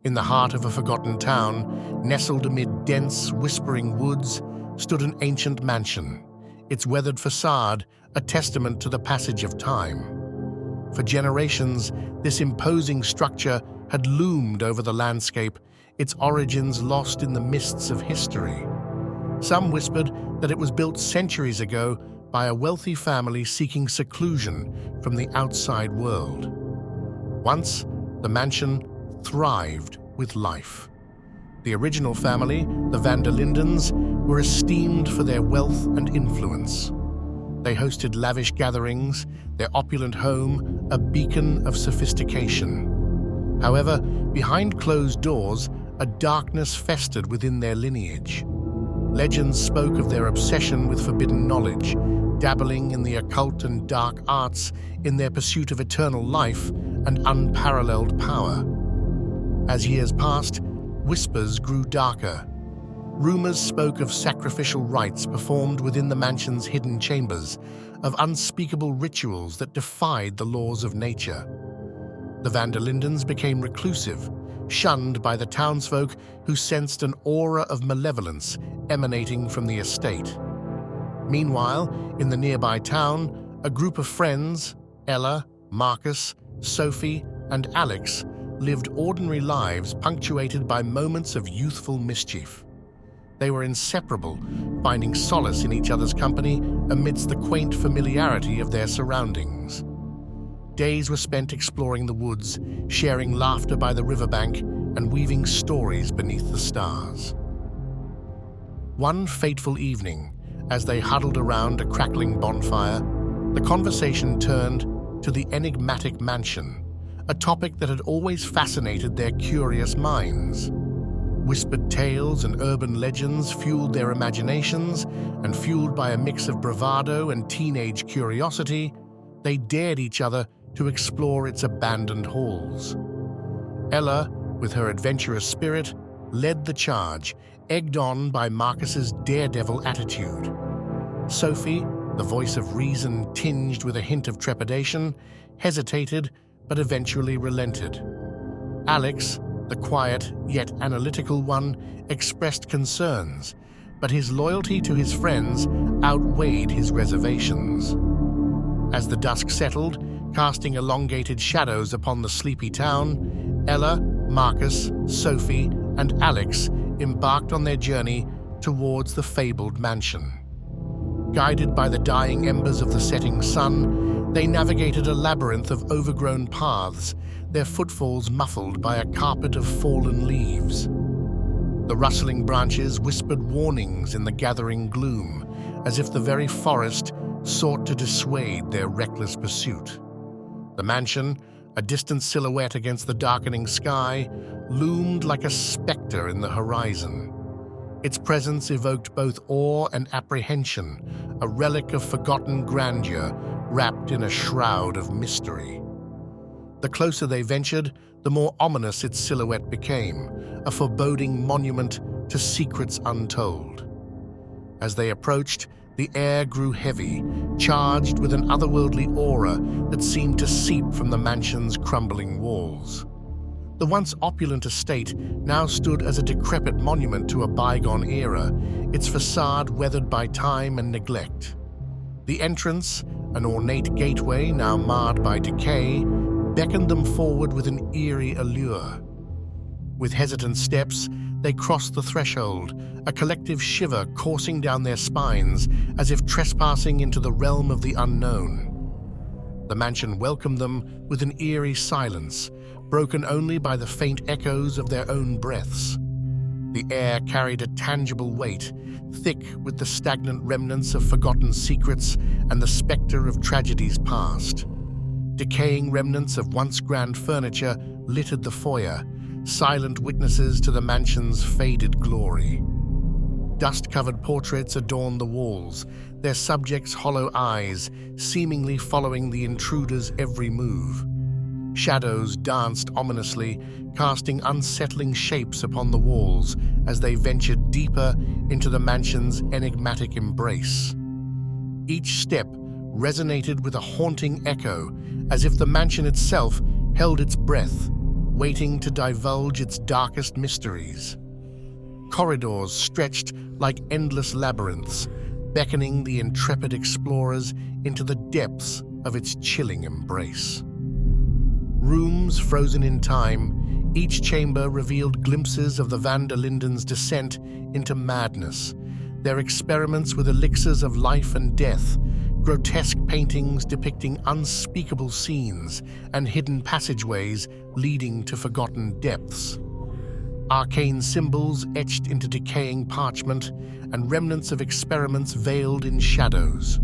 In the heart of a forgotten town, nestled amid dense, whispering woods, stood an ancient mansion, its weathered facade a testament to the passage of time. For generations, this imposing structure had loomed over the landscape, its origins lost in the mists of history. Some whispered that it was built centuries ago by a wealthy family seeking seclusion from the outside world. Once, the mansion thrived with life. The original family, the Van der Lindens, were esteemed for their wealth and influence. They hosted lavish gatherings, their opulent home a beacon of sophistication. However, behind closed doors, a darkness festered within their lineage. Legends spoke of their obsession with forbidden knowledge, dabbling in the occult and dark arts in their pursuit of eternal life and unparalleled power. As years passed, whispers grew darker. Rumors spoke of sacrificial rites performed within the mansion's hidden chambers, of unspeakable rituals that defied the laws of nature. The Van der Lindens became reclusive, shunned by the townsfolk who sensed an aura of malevolence emanating from the estate. Meanwhile, in the nearby town, a group of friends, Ella, Marcus, Sophie, and Alex, lived ordinary lives punctuated by moments of youthful mischief. They were inseparable, finding solace in each other's company amidst the quaint familiarity of their surroundings. Days were spent exploring the woods, sharing laughter by the riverbank, and weaving stories beneath the stars. One fateful evening, as they huddled around a crackling bonfire, the conversation turned to the enigmatic mansion, a topic that had always fascinated their curious minds. Whispered tales and urban legends fueled their imaginations, and fueled by a mix of bravado and teenage curiosity, they dared each other to explore its abandoned halls. Ella, with her adventurous spirit, led the charge, egged on by Marcus's daredevil attitude. Sophie, the voice of reason tinged with a hint of trepidation, hesitated but eventually relented. Alex, the quiet yet analytical one, expressed concerns, but his loyalty to his friends outweighed his reservations. As the dusk settled, casting elongated shadows upon the sleepy town, Ella, Marcus, Sophie, and Alex embarked on their journey towards the fabled mansion. Guided by the dying embers of the setting sun, they navigated a labyrinth of overgrown paths, their footfalls muffled by a carpet of fallen leaves. The rustling branches whispered warnings in the gathering gloom, as if the very forest sought to dissuade their reckless pursuit. The mansion, a distant silhouette against the darkening sky, loomed like a specter in the horizon. Its presence evoked both awe and apprehension, a relic of forgotten grandeur wrapped in a shroud of mystery. The closer they ventured, the more ominous its silhouette became, a foreboding monument to secrets untold. As they approached, the air grew heavy, charged with an otherworldly aura that seemed to seep from the mansion's crumbling walls. The once opulent estate now stood as a decrepit monument to a bygone era, its facade weathered by time and neglect. The entrance, an ornate gateway now marred by decay, beckoned them forward with an eerie allure. With hesitant steps, they crossed the threshold, a collective shiver coursing down their spines as if trespassing into the realm of the unknown. The mansion welcomed them with an eerie silence, broken only by the faint echoes of their own breaths. The air carried a tangible weight, thick with the stagnant remnants of forgotten secrets and the specter of tragedies past. Decaying remnants of once grand furniture littered the foyer, silent witnesses to the mansion's faded glory. Dust-covered portraits adorned the walls, their subjects' hollow eyes seemingly following the intruder's every move. Shadows danced ominously, casting unsettling shapes upon the walls as they ventured deeper into the mansion's enigmatic embrace. Each step resonated with a haunting echo, as if the mansion itself held its breath, waiting to divulge its darkest mysteries. Corridors stretched like endless labyrinths, beckoning the intrepid explorers into the depths of its chilling embrace. Rooms frozen in time, each chamber revealed glimpses of the Van der Linden's descent into madness, their experiments with elixirs of life and death, grotesque paintings depicting unspeakable scenes, and hidden passageways leading to forgotten depths. Arcane symbols etched into decaying parchment, and remnants of experiments veiled in shadows.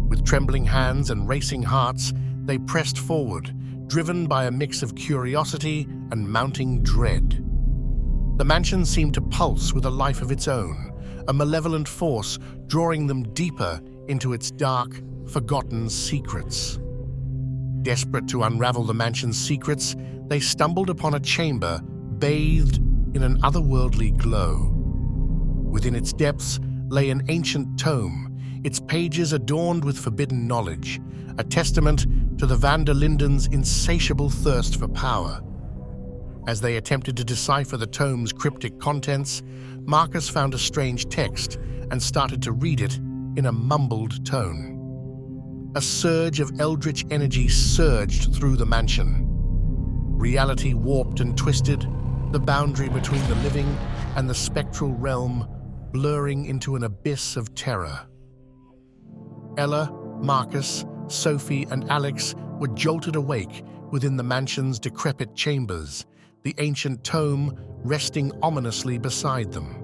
With trembling hands and racing hearts, they pressed forward, driven by a mix of curiosity and mounting dread. The mansion seemed to pulse with a life of its own, a malevolent force drawing them deeper into its dark, forgotten secrets. Desperate to unravel the mansion's secrets, they stumbled upon a chamber bathed in an otherworldly glow. Within its depths lay an ancient tome, its pages adorned with forbidden knowledge, a testament to the Van der Linden's insatiable thirst for power. As they attempted to decipher the tome's cryptic contents, Marcus found a strange text and started to read it in a mumbled tone. A surge of eldritch energy surged through the mansion. Reality warped and twisted, the boundary between the living and the spectral realm blurring into an abyss of terror. Ella, Marcus, Sophie, and Alex were jolted awake within the mansion's decrepit chambers, the ancient tome resting ominously beside them.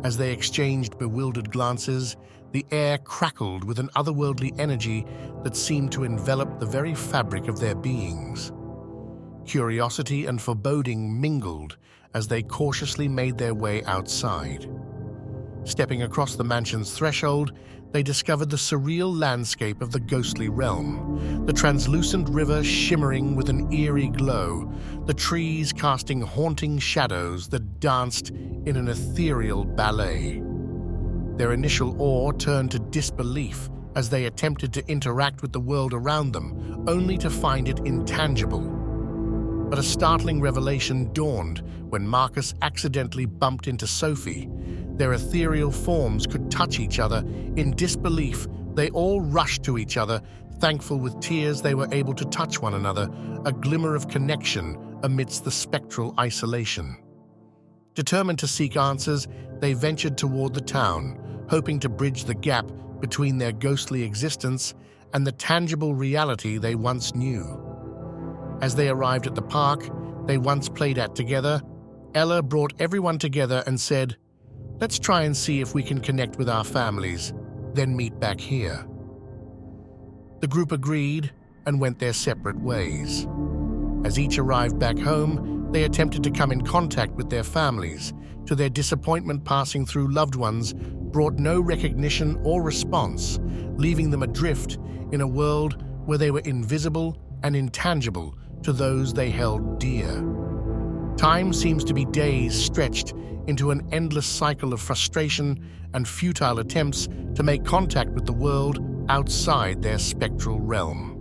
As they exchanged bewildered glances, the air crackled with an otherworldly energy that seemed to envelop the very fabric of their beings. Curiosity and foreboding mingled as they cautiously made their way outside. Stepping across the mansion's threshold, they discovered the surreal landscape of the ghostly realm, the translucent river shimmering with an eerie glow, the trees casting haunting shadows that danced in an ethereal ballet. Their initial awe turned to disbelief as they attempted to interact with the world around them, only to find it intangible. But a startling revelation dawned when Marcus accidentally bumped into Sophie. Their ethereal forms could touch each other. In disbelief, they all rushed to each other, thankful with tears they were able to touch one another, a glimmer of connection amidst the spectral isolation. Determined to seek answers, they ventured toward the town, hoping to bridge the gap between their ghostly existence and the tangible reality they once knew. As they arrived at the park they once played at together, Ella brought everyone together and said, "Let's try and see if we can connect with our families, then meet back here." The group agreed and went their separate ways. As each arrived back home, they attempted to come in contact with their families. To their disappointment, passing through loved ones brought no recognition or response, leaving them adrift in a world where they were invisible and intangible to those they held dear. Time seems to be days stretched into an endless cycle of frustration and futile attempts to make contact with the world outside their spectral realm.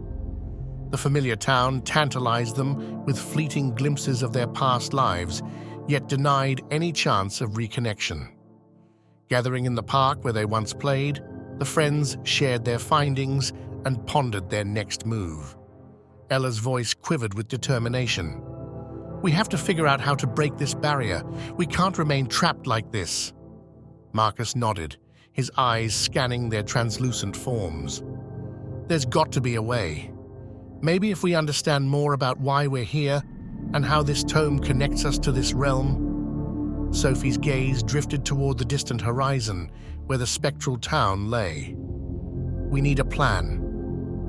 The familiar town tantalized them with fleeting glimpses of their past lives, yet denied any chance of reconnection. Gathering in the park where they once played, the friends shared their findings and pondered their next move. Ella's voice quivered with determination. "We have to figure out how to break this barrier. We can't remain trapped like this." Marcus nodded, his eyes scanning their translucent forms. "There's got to be a way. Maybe if we understand more about why we're here and how this tome connects us to this realm." Sophie's gaze drifted toward the distant horizon where the spectral town lay. "We need a plan.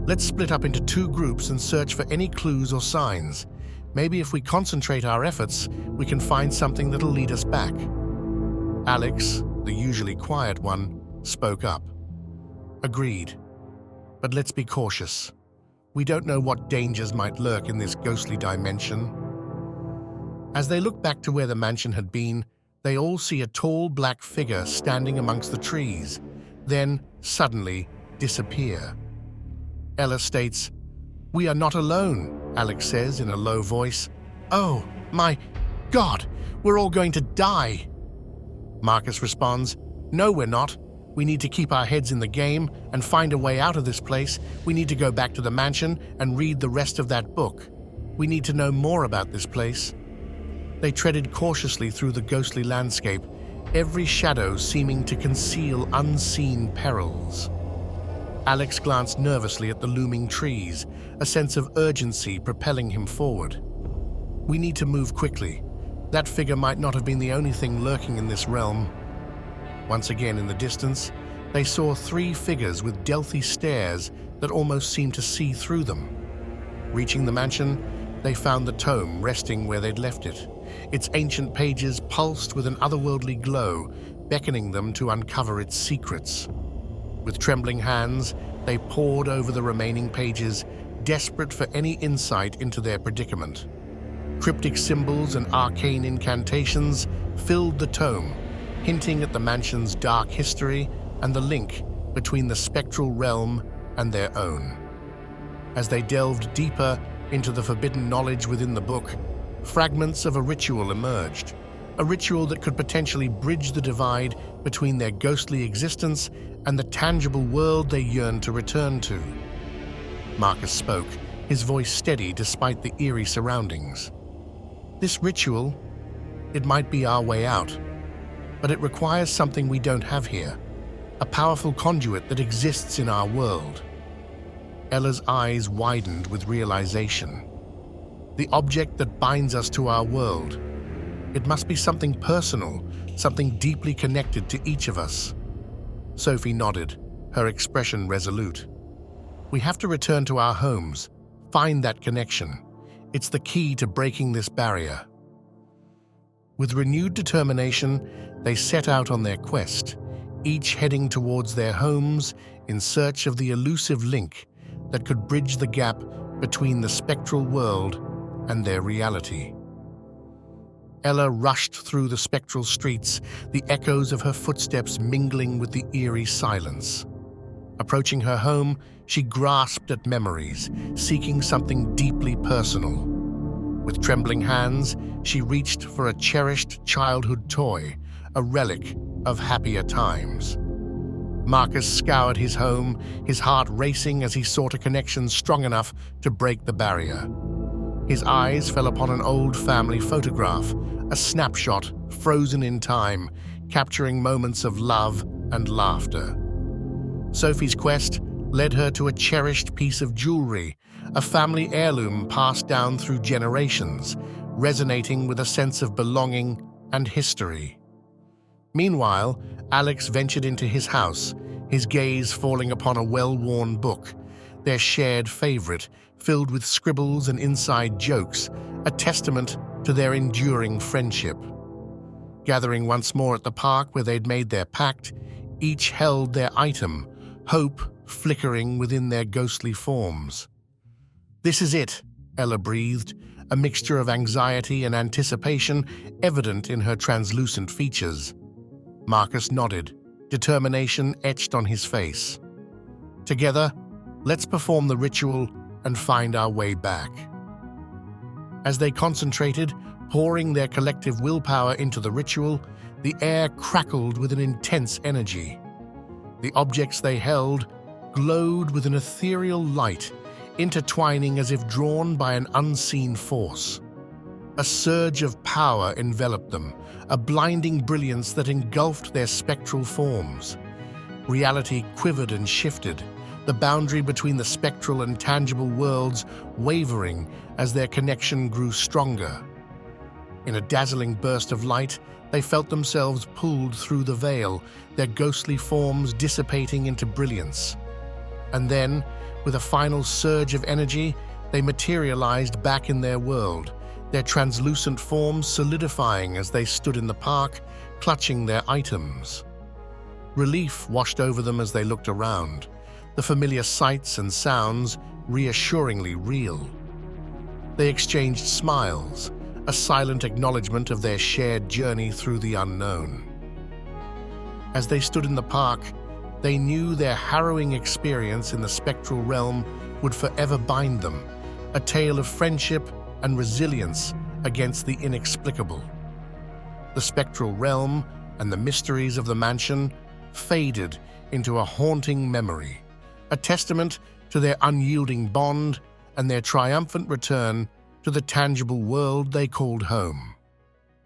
Let's split up into 2 groups and search for any clues or signs. Maybe if we concentrate our efforts, we can find something that'll lead us back." Alex, the usually quiet one, spoke up. "Agreed. But let's be cautious. We don't know what dangers might lurk in this ghostly dimension." As they look back to where the mansion had been, they all see a tall black figure standing amongst the trees, then suddenly disappear. Ella states, "We are not alone," Alex says in a low voice. "Oh, my God, we're all going to die." Marcus responds, "No, we're not. We need to keep our heads in the game and find a way out of this place. We need to go back to the mansion and read the rest of that book. We need to know more about this place." They treaded cautiously through the ghostly landscape, every shadow seeming to conceal unseen perils. Alex glanced nervously at the looming trees, a sense of urgency propelling him forward. "We need to move quickly. That figure might not have been the only thing lurking in this realm." Once again in the distance, they saw three figures with stealthy stares that almost seemed to see through them. Reaching the mansion, they found the tome resting where they'd left it. Its ancient pages pulsed with an otherworldly glow, beckoning them to uncover its secrets. With trembling hands, they pored over the remaining pages, desperate for any insight into their predicament. Cryptic symbols and arcane incantations filled the tome, hinting at the mansion's dark history and the link between the spectral realm and their own. As they delved deeper into the forbidden knowledge within the book, fragments of a ritual emerged, a ritual that could potentially bridge the divide between their ghostly existence and the tangible world they yearned to return to. Marcus spoke, his voice steady despite the eerie surroundings. "This ritual, it might be our way out, but it requires something we don't have here, a powerful conduit that exists in our world." Ella's eyes widened with realization. "The object that binds us to our world. It must be something personal, something deeply connected to each of us." Sophie nodded, her expression resolute. "We have to return to our homes, find that connection. It's the key to breaking this barrier." With renewed determination, they set out on their quest, each heading towards their homes in search of the elusive link that could bridge the gap between the spectral world and their reality. Ella rushed through the spectral streets, the echoes of her footsteps mingling with the eerie silence. Approaching her home, she grasped at memories, seeking something deeply personal. With trembling hands, she reached for a cherished childhood toy, a relic of happier times. Marcus scoured his home, his heart racing as he sought a connection strong enough to break the barrier. His eyes fell upon an old family photograph, a snapshot frozen in time, capturing moments of love and laughter. Sophie's quest led her to a cherished piece of jewelry, a family heirloom passed down through generations, resonating with a sense of belonging and history. Meanwhile, Alex ventured into his house, his gaze falling upon a well-worn book, their shared favorite, filled with scribbles and inside jokes, a testament to their enduring friendship. Gathering once more at the park where they'd made their pact, each held their item, hope flickering within their ghostly forms. "This is it," Ella breathed, a mixture of anxiety and anticipation evident in her translucent features. Marcus nodded, determination etched on his face. "Together, let's perform the ritual and find our way back." As they concentrated, pouring their collective willpower into the ritual, the air crackled with an intense energy. The objects they held glowed with an ethereal light, intertwining as if drawn by an unseen force. A surge of power enveloped them, a blinding brilliance that engulfed their spectral forms. Reality quivered and shifted, the boundary between the spectral and tangible worlds wavering as their connection grew stronger. In a dazzling burst of light, they felt themselves pulled through the veil, their ghostly forms dissipating into brilliance. And then, with a final surge of energy, they materialized back in their world, their translucent forms solidifying as they stood in the park, clutching their items. Relief washed over them as they looked around, the familiar sights and sounds reassuringly real. They exchanged smiles, a silent acknowledgement of their shared journey through the unknown. As they stood in the park, they knew their harrowing experience in the spectral realm would forever bind them, a tale of friendship and resilience against the inexplicable. The spectral realm and the mysteries of the mansion faded into a haunting memory, a testament to their unyielding bond and their triumphant return to the tangible world they called home.